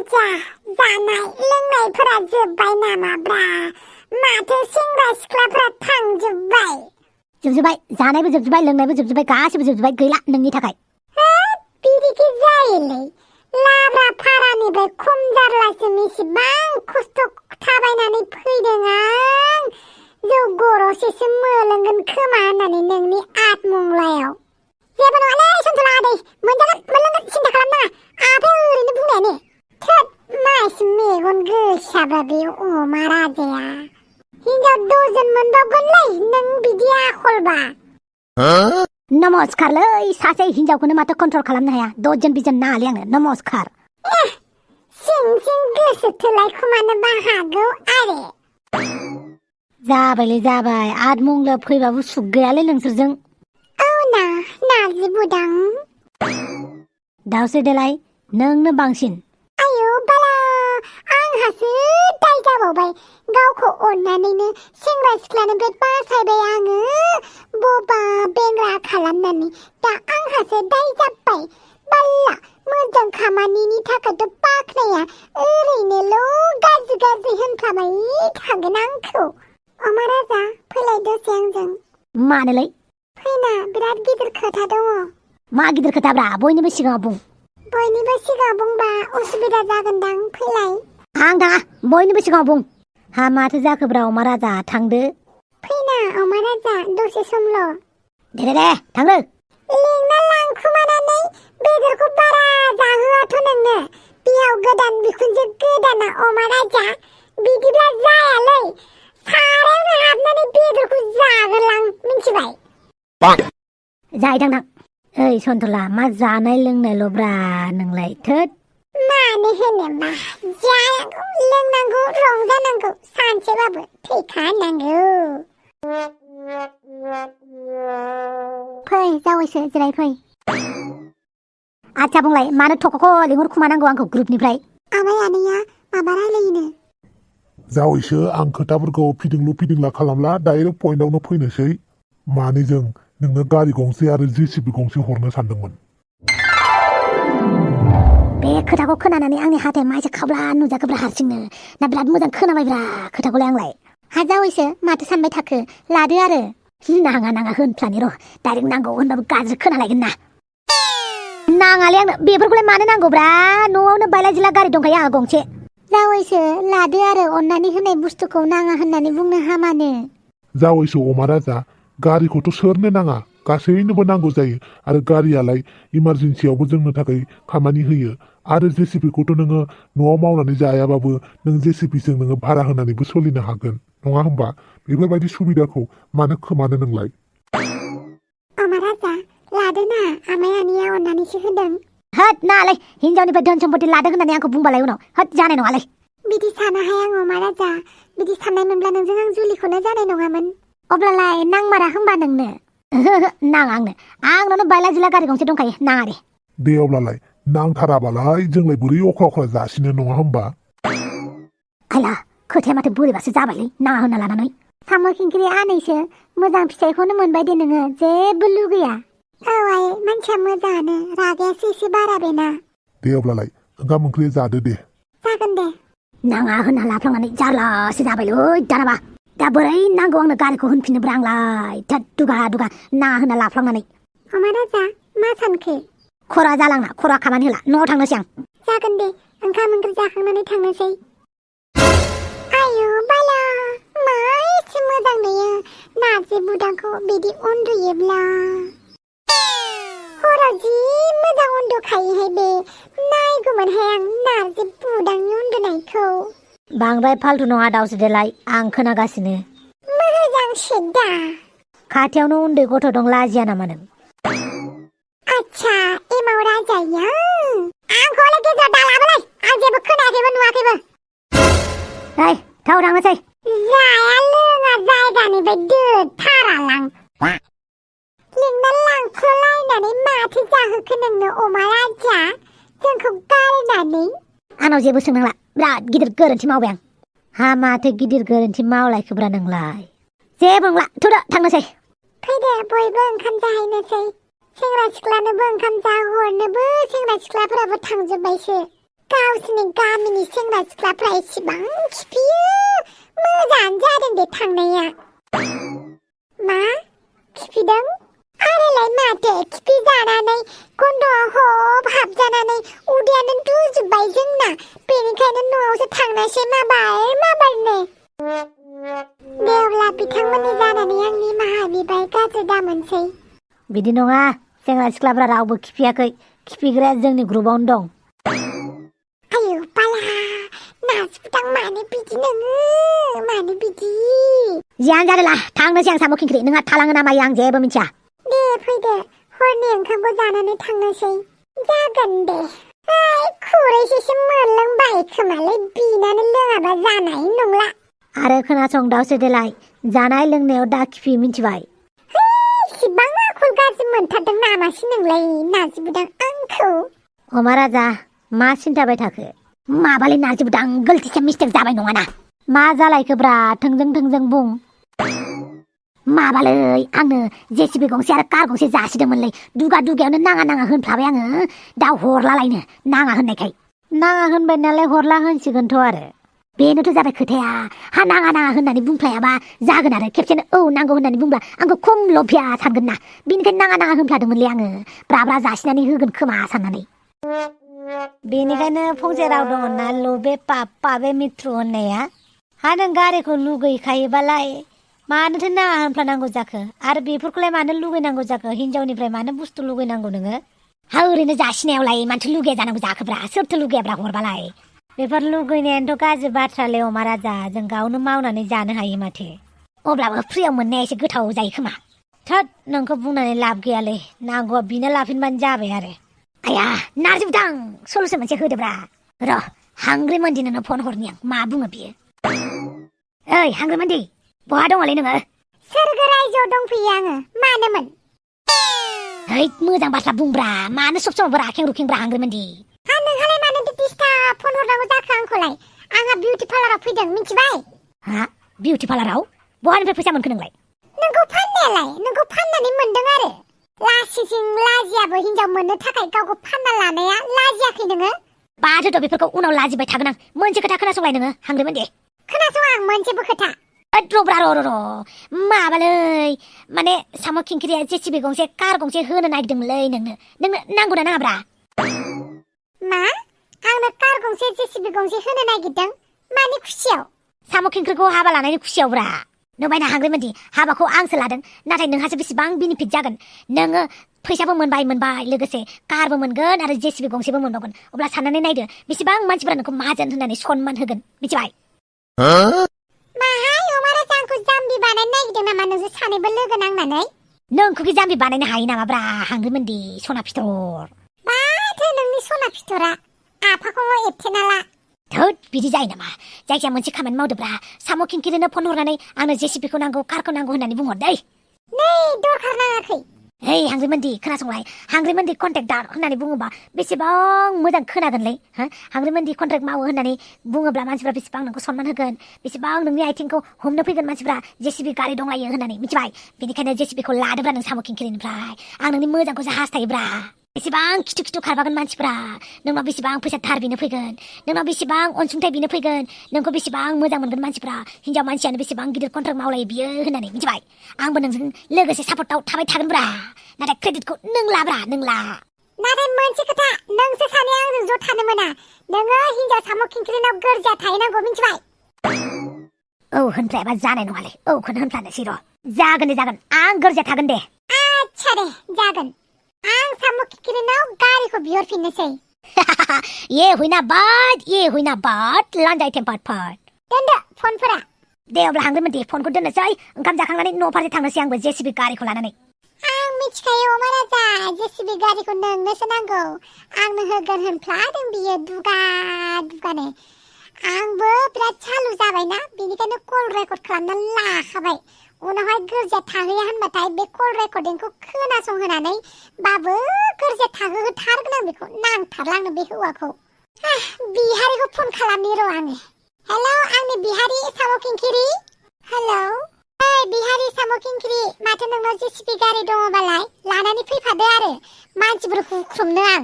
राजा जानाय लोंनायफोरा जोब्बाय नामाब्रा माथो सेंग्रा सिख्लाफोरा थांजोब्बाय जोबजोब्बाय जानायबो जोबजोब्बाय लोंनायबो जोबजोब्बाय गासिबो जोबजोब्बाय गैला नोंनि थाखाय बिदिखि जायोलै लाब्रा भारानिफ्राय खम जारलासिम इसिबां खस्थ' थाबायनानै फैदों आं जौ गरसेसो मोलोंगोन खोमा होननानै नोंनि आतमंलायाव जेबो नङालै सन्थला आदै मोनजागोन मोनलोंगोन सिन्था खालामनाङा आफाया ओरैनो बुंनायानो थोद माइसि मेगन गोसाब्रा बे अमा राजाया हिनजाव दजन मोनबावगोनलै नों बिदि आखलबा नमस्कारलै सासे हिनजावखौनो माथो कन्ट्रल खालामनो हाया दजन बिजन नाङालै आंनो नमस्कार सिं सिं गोसो थोलायखुमानोबो हागौ आरो जाबायलै जाबाय आतमंला फैबाबो सुख गैयालै नोंसोरजों औ ना नारजि बुदां दावसो देलाय नोंनो बांसिन आयौ बाला आंहासो दाय जाबावबाय गावखौ अननानैनो सेंग्रा सिख्लानिफ्राय बासायबाय आङो बबा बेंग्रा खालामनानै दा आंहासो दाय जाबाय बाल्ला मोजां खामानिनि थाखायथ' बाख्नाया ओरैनोल' गाज्रि गाज्रि होनफ्लाबाय थागोन आंखौ अमा राजा फैलाय दसे आंजों मानोलै फैना बिराद गिदिर खोथा दङ मा गिदिर खोथाब्रा बयनिबो सिगाङाव बुं बयनिबो सिगाङाव बुंबा उसुबिदा जागोनदां फैलाय आं थाङा बयनिबो सिगाङाव बुं हा माथो जाखोब्रा अमा राजा थांदो फैना अमा राजा दसे समल' दे थांदो लेंना लांखुमानानै बेदरखौ बारा जाहोआथ' नोंनो बेयाव गोदान बिखुनजो गोदाना अमा राजा बिदिब्ला जायालै सारायावनो हाबनानै बेदरखौ जागोनलां मिन्थिबाय जाय थां ओइ सन्थला मा जानाय लोंनायल'ब्रा नोंलाय थोद मानो होनोबा जानांगौ लोंनांगौ रंजानांगौ सानसेबाबो थैखानांगौ फै जावैसो जिराय फै आच्छा बुंलाय मानो थख'खौ लिंहरखुमानांगौ आंखौ ग्रुपनिफ्राय आमाय आनैया माबा रायलायोनो जावैसो आं खोथाफोरखौ फिदिंला खालामला डाइरेक्ट पइन्टआवनो फैनोसै माने जों नोंनो गारि गंसे आरो जेसिबि गंसे हरनो सानदोंमोन बे खोथाखौ खोनानानै आंनि हाथाय माइसे खाब्ला नुजाखोब्रा हारसिंनो ना बिराद मोजां खोनाबायब्रा खोथाखौलाय आंलाय हा जावैसो माथो सानबाय थाखो लादो आरो नाङा होनफ्लानि र' डाइरेक्ट नांगौ होनबाबो गाज्रि खोनालायगोन ना नाङालै आंनो बेफोरखौलाय मानो नांगौब्रा न'आवनो बायला जिला गारि दंखायो आंहा गंसे जावैसो लादो आरो अननानै होनाय बुस्थुखौ नाङा होननानै बुंनो हामानो जावैसो अमा राजा गारिखौथ' सोरनो नाङा गासैनोबो नांगौ जायो आरो गारियालाय इमारजेन्सियावबो जोंनो थाखाय खामानि होयो आरो जेसिबिखौथ' नोङो न'आव मावनानै जायाबाबो नों जेसिबिजों नोङो भारा होनानैबो सोलिनो हागोन नङा होमबा बेफोरबायदि सुबिदाखौ मानो खोमानो नोंलाय अमा राजा लादो ना आमाय आनैया अननानैसो होदों होद नालाय हिनजावनिफ्राय धोन सम्पति लादों होननानै आंखौ बुंबालाय उनाव होद जानाय नङालै बिदि सानाहाय आं अमा राजा बिदि साननाय मोनब्ला नोंजों आं जुलिखौनो जानाय नङामोन अब्लालाय नांमारा होनबा नोंनो नाङा आंनावनो बायला जिला गारि गंसे दंखायो नाङा दे अब्लालाय नांथाराबालाय जोंलाय बोरै अख्रा जासिनो नङा होमबा आइला खोथाया माथो बोरैबासो जाबायलै नाङा होनना लानानै साम' खिंख्रि आनैसो मोजां फिथाइखौनो मोनबाय दे नोङो जेबो लुगैया औ आइ मानसिया मोजाङानो रागायासो एसे बारा बेना दे अब्लालाय ओंखाम ओंख्रि जादो दे जागोन दे नाङा होनना लाफ्लांनानै जारलासो जाबायलै दानाबा दा बोरै नांगौ आंनो गारिखौ होनफिननोब्रा आंलाय दुगा ना होनना लाफ्लांनानै अमा राजा मा सानखो खरा जालांना खरा खामानि होला न'आव थांनोसै आं जागोन दे ओंखाम ओंख्रि जाखांनानै थांनोसै आयु बाला मा एसे मोजां नुयो नारजि बुदांखौ बिदि उन्दुयोब्ला हराव जि मोजां उन्दुखायोहाय बे नायगौमोनहाय आं नारजि बुदांनि उन्दुनायखौ बांद्राय फाल्थु नङा दावसो देलाय आं खोनागासिनो मोजांसो दा खाथियावनो उन्दै गथ' दं लाजिया नामा नों आच्छा एमाव राजाया आंखौलाय गेजेराव दालाबोलाय आं जेबो खोनायाखैबो नुवाखैबो ओइ थाव थांनोसै जाया लोङा जायगानिफ्राय दोथारालां लिंना लांख'लायनानै माथो जाहोखो नोंनो अमा राजा जोंखौ गारनानै आंनाव जेबो सोंनांला बिराद गिदिर गोरोन्थि मावबाय आं हा माथो गिदिर गोरोन्थि मावलायखोब्रा नोंलाय जेबो नंला थुदो थांनोसै फैदो बयबो ओंखाम जाहैनोसै सेंग्रा सिख्लानोबो ओंखाम जाहरनोबो सेंग्रा सिख्लाफोराबो थांजोब्बायसो गावसोरनि गामिनि सेंग्रा सिख्लाफ्रा एसेबां खिफियो मोजाङानो जादों दे थांनाया मा खिफिदों आरोलाय माथो खिफि जानानै गन्थ'आव हब हाबजानानै उदैयानो दुजोब्बाय जोंना बेनिखायनो न'आवसो थांनायसै माबारनो दे अब्ला बिथांमोननि जानानै आं निमाहा बिबाय गाज्रि दामोनसै बिदि नङा सेंग्रा सिख्लाफ्रा रावबो खिफियाखै खिफिग्राया जोंनि ग्रुपावनो दं आयौ बाला नासपुतां मानो बिदि नोङो मानो बिदि जियानो जादोला थांनोसै आं साम' खिंख्रि नोंहा थालाङो ना मायो आं जेबो मिथिया दे फैदो हरनि ओंखामखौ जानानै थांनोसै जागोन दे खुरैसेसो मोनलोंबाय खोमालै बिनानै लोङाबा जानाय नंला आरो खोनासं दावसो देलाय जानाय लोंनायाव दा खिफि मिथिबाय इसिबां आखल गाज्रि मोनथारदों नामासै नोंलाय नाजिबुदां आंखौ अमा राजा मा सिन्थाबाय थाखो माबालै नाजिबुदां गलतिसे मिस्टेक जाबाय नङाना मा जालायखोब्रा थोंजों बुं माबालै आंनो जेसिबि गंसे आरो कार गंसे जासिदोंमोनलै दुगायावनो नाङा होनफ्लाबाय आङो दा हरलालायनो नाङा होननायखाय नाङा होनबाय नालाय हरला होनसिगोनथ' आरो बेनोथ' जाबाय खोथाया हा नाङा होननानै बुंफ्लायाबा जागोन आरो खेबसेनो औ नांगौ होननानै बुंब्ला आंखौ खम लभिया सानगोन ना बेनिखायनो नाङा होनफ्लादोंमोनलै आङो ब्रा जासिनानै होगोन खोमा साननानै बेनिखायनो फंसे राव दङ ना लबे पाबे मित्रु होननाया हा नों गारिखौ लुगैखायोबालाय मानोथो नाङा होनफ्लानांगौ जाखो आरो बेफोरखौलाय मानो लुगैनांगौ जाखो हिनजावनिफ्राय मानो बुस्थु लुगैनांगौ नोङो हा ओरैनो जासिनायावलाय मानथो लुगैया जानांगौ जाखोब्रा सोरथो लुगैयाब्रा हरबालाय बेफोर लुगैनायानोथ' गाज्रि बाथ्रालै अमा राजा जों गावनो मावनानै जानो हायो माथो अब्लाबो फ्रियाव मोननाया एसे गोथाव जायो खोमा थोद नोंखौ बुंनानै लाब गैयालै नांगौआ बिनो लाफिनबानो जाबाय आरो आया नाजिबुदां सल'सो मोनसे होदोब्रा र' हांग्रिमोनदिनो फन हरनि आं मा बुङो बियो ओइ हांग्रिमोनदि बहा दङलै नोङो सोरगो रायजोआव दंफैयो आङो मानोमोन है मोजां बाथ्रा बुंब्रा मानो सब समाव राखें रुखेंब्रा हांग्रिमोनदि हा नोंहालाय मानो डिस्टार्ब फन हरनांगौ जाखो आंखौलाय आंहा बिउटि पार्लाराव फैदों मिथिबाय हा बिउटि पार्लाराव बहानिफ्राय फैसा मोनखो नोंलाय नोंखौ फाननायालाय नोंखौ फाननानै मोनदों आरो लासिजों लाजियाबो हिनजाव मोननो थाखाय गावखौ फानना लानाया लाजियाखै नोङो बाथोथ' बेफोरखौ उनाव लाजिबाय थागोन आं मोनसे खोथा खोनासंलाय नोङो हांग्रिमोनदि खोनासं आं मोनसेबो खोथा रब्रा र' माबालै माने साम' खिंख्रिया जेसिबि गंसे कार गंसे होनो नागिरदोंमोनलै नोंनो नांगौ ना नाङाब्रा मा आंनो कार गंसे जेसिबि गंसे होनो नागिरदों मानि खुसियाव साम' खिंख्रिखौ हाबा लानायनि खुसियावब्रा नुबायना हांग्रिमोनदि हाबाखौ आंसो लादों नाथाय नोंहासो बेसेबां बेनिफिट जागोन नोङो फैसाबो मोनबाय लोगोसे कारबो मोनगोन आरो जेसिबि गंसेबो मोनबावगोन अब्ला साननानै नायदो बेसेबां मानसिफोरा नोंखौ माहाजोन होननानै सनमान होगोन मिथिबाय माहाय अमा राजा आंखौ जाम्बि बानायनो नागिरदों नामा नोंसोर सानैबो लोगो नांनानै नोंखौ जाम्बि बानायनो हायो नामाब्रा हांग्रिमोनदि सना फिथर माथो नोंनि सना फिथरा आफाखौ एबथेना ला थोद बिदि जायो नामा जायखिया मोनसे खामानि मावदोब्रा साम' खिंख्रिनो फन हरनानै आंनो जेसिबिखौ नांगौ कारखौ नांगौ होननानै बुंहरदै नै दरखार नाङाखै हे हांग्रिमोनदि खोनासंलाय हांग्रिमोनदि कन्ट्रेक्टार होननानै बुङोबा बेसेबां मोजां खोनागोनलै हांग्रिमोनदि कन्ट्रेक्ट मावो होननानै बुङोब्ला मानसिफ्रा बेसेबां नोंखौ सनमान होगोन बेसेबां नोंनि आथिंखौ हमनो फैगोन मानसिफ्रा जेसिबि गारि दंलायो होननानै मिथिबाय बेनिखायनो जेसिबिखौ लादोब्रा नों साम' खिंख्रिनिफ्राय आं नोंनि मोजांखौसो हास्थायोब्रा बेसेबां खिथु खारबागोन मानसिफ्रा नोंनाव बेसेबां फैसा धार बिनो फैगोन नोंनाव बेसेबां अनसुंथाइ बिनो फैगोन नोंखौ बेसेबां मोजां मोनगोन मानसिफ्रा हिनजाव मानसियानो बेसेबां गिदिर कन्ट्रेक्ट मावलायो बियो होननानै मिथिबाय आंबो नोंजों लोगोसे सापर्टआव थाबाय थागोनब्रा नाथाय क्रेडिटखौ नों ला नाथाय मोनसे खोथा नोंसोर सानै आंजों ज' थानो मोना नोङो हिनजाव साम' खिंख्रिनाव गोरजिया थाहैनांगौ मिथिबाय औ होनफ्लायाबा जानाय नङालै औखौनो होनफ्लानोसै र' जागोन आं गोरजिया थागोन दे आच्छा दे जागोन आं साम' खिंख्रिनाव गारिखौ बिहरफिननोसै ये हुइना बाट लान्जाय टेम्पार्ड पार्ट दोनदो फनफोरा दे अब्ला हांग्रिमोनदि फनखौ दोननोसै ओंखाम जाखांनानै न' फारसे थांनोसै आंबो जेसिबि गारिखौ लानानै आं मिथिखायो अमा राजा जेसिबि गारिखौ नोंनोसो नांगौ आंनो होगोन होनफ्लादों बियो दुगानो आंबो बिराद सालु जाबायना बेनिखायनो कल रेकर्ड खालामनानै लाखाबाय उनावहाय गोरजिया थाहैया होनबाथाय बे कल रेकर्डिंखौ खोनासंहोनानै बाबो गोरजिया थाहोथारगोन आं बेखौ नांथारला आंनो बे हौवाखौ बिहारिखौ फन खालामनि र' आङो हेलौ आंनि बिहारि साम' खिंख्रि हेलौ ओइ बिहारि साम' खिंख्रि माथो नोंनाव जेसिबि गारि दङबालाय लानानै फैफादो आरो मानसिफोर हुख्रुमनो आं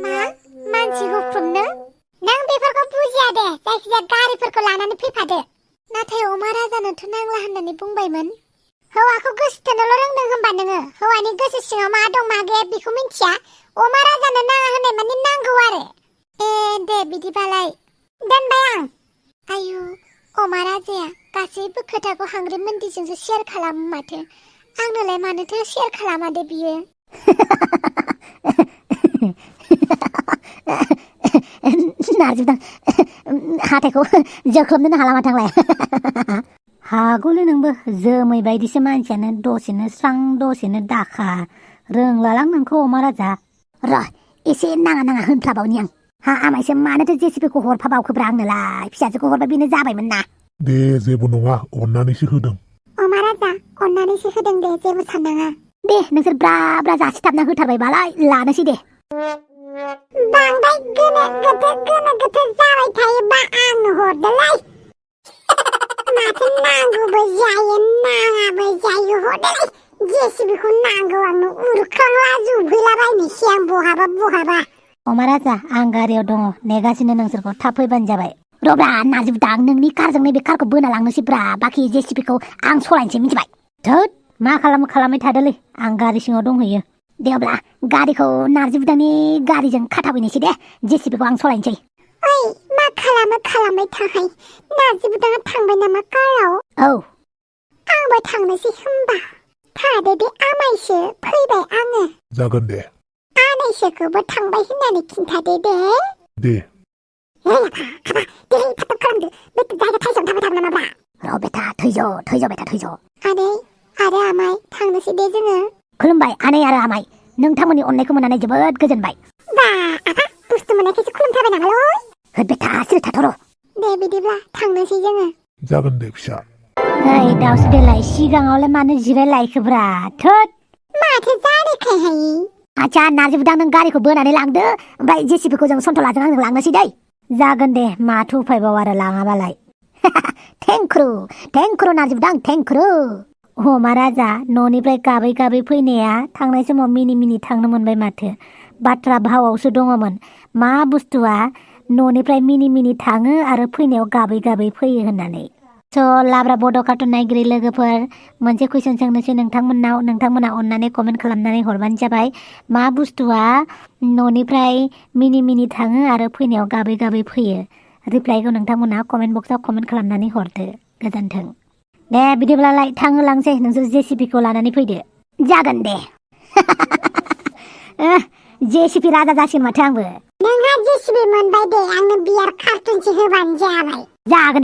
मा मानसिखौ खुरनो नों बेफोरखौ बुजिया दे जायखिजाया गारिफोरखौ लानानै फैफादो नाथाय अमा राजानोथ' नांला होननानै बुंबायमोन हौवाखौ गोसोथोनोल' रोंदों होनबा नोङो हौवानि गोसो सिङाव मा दं मा गैया बेखौ मिथिया अमा राजानो नाङा होननाय माने नांगौ आरो दे बिदिबालाय दोनबाय आं आयु अमा राजाया गासैबो खोथाखौ हांग्रि मोन्दिजोंसो शेयार खालामो माथो आंनोलाय मानोथो शेयार खालामा दे बियो नारजिबुदां हाथायखौ जोख्लोबनोनो हाला माथांलाय हागौलै नोंबो जोमै बायदिसो मानसियानो दसेनो स्रां दसेनो दाखा रोंलालां नोंखौ अमा राजा र' एसे नाङा होनफ्लाबावनि आं हा आमायसो मानोथो जेसिबिखौ हरफाबावखोब्रा आंनोलाय फिसाजोखौ हरबा बेनो जाबायमोन ना दे जेबो नङा अननानैसो होदों अमा राजा अननानैसो होदों दे जेबो साननाङा दे नोंसोर ब्रा ब्रा जासिथाबना होथारबायबालाय लानोसै दे बांद्राय गोनो गोथो जाबाय थायोबा आंनो हरदोलाय माथो नांगौबो जायो नाङाबो जायो हरदोलाय जेसिबिखौ नांगौ आंनो उरखांला जुबहैलाबायनोसै आं बहाबा अमा राजा आं गारियाव दङ नेगासिनो नोंसोरखौ थाब फैबानो जाबाय रब्रा नारजिबुदां नोंनि कारजोंनो बे कारखौ बोना लांनोसैब्रा बाखि जेसिबिखौ आं सलायनोसै मिथिबाय थोद मा खालामबाय थादोलै आं गारि सिङाव दंहैयो दे अब्ला गारिखौ नारजिबुदांनि गारिजों खाथाबहैनोसै दे जेसिबिखौ आं सलायनोसै ओइ मा खालामबाय थाहाय नारजिबुदाङा थांबाय नामा काराव औ आंबो थांनोसै होमबा थादो दे आमायसो फैबाय आङो जागोन दे आनैसोखौबो थांबाय होननानै खिन्थादो दे थाब खालामदो बे जायगा थाइसेयावनो थाबाय थागोन नामाब्रा र' बेटा थैज' बेटा थैज' आनै आरो आमाय थांनोसै दे जोङो खुलुमबाय आनै आरो आमाय नोंथांमोननि अननायखौ मोननानै जोबोद गोजोनबाय बा बुस्थु मोननायखायसो खुलुमथारबाय नामालै होद बेटा सिरि थाथ'र' दे बिदिब्ला थांनोसै जोङो जागोन दे फिसा ओइ दावसो देलाय सिगाङावलाय मानो जिरायलायखोब्रा थोद माथो जादोखायहाय आच्छा नारजिबुदां नों गारिखौ बोनानै लांदो ओमफ्राय जेसिबिखौ जों सन्थलाजों आंजों लांनोसै दै जागोन दे माथो उफायबाव आरो लाङाबालाय थेंक्रु नारजिबुदां थेंक्रु अमा राजा न'निफ्राय गाबै फैनाया थांनाय समाव मिनि थांनो मोनबाय माथो बाथ्रा भावआवसो दङमोन मा बुस्थुआ न'निफ्राय मिनि थाङो आरो फैनायाव गाबै फैयो होननानै स' लाब्रा बड' कार्टुन नायगिरि लोगोफोर मोनसे कुइसन सोंनोसै नोंथांमोना अननानै कमेन्ट खालामनानै हरबानो जाबाय मा बुस्थुआ न'निफ्राय मिनि थाङो आरो फैनायाव गाबै फैयो रिप्लाइखौ नोंथांमोना कमेन्ट बक्सआव कमेन्ट खालामनानै हरदो गोजोन्थों दे बिदिब्लालाय थांहोलांसै नोंसोर जेसिबिखौ लानानै फैदो जागोन दे जेसिबि राजा जासिगोन माथो आंबो नोंहा जेसिबि मोनबाय दे आंनो बियार कार्टुनसे होबानो जाबाय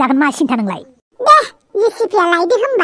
जागोन मा सिन्था नोंलाय दे जेसिबिया लायदो होमबा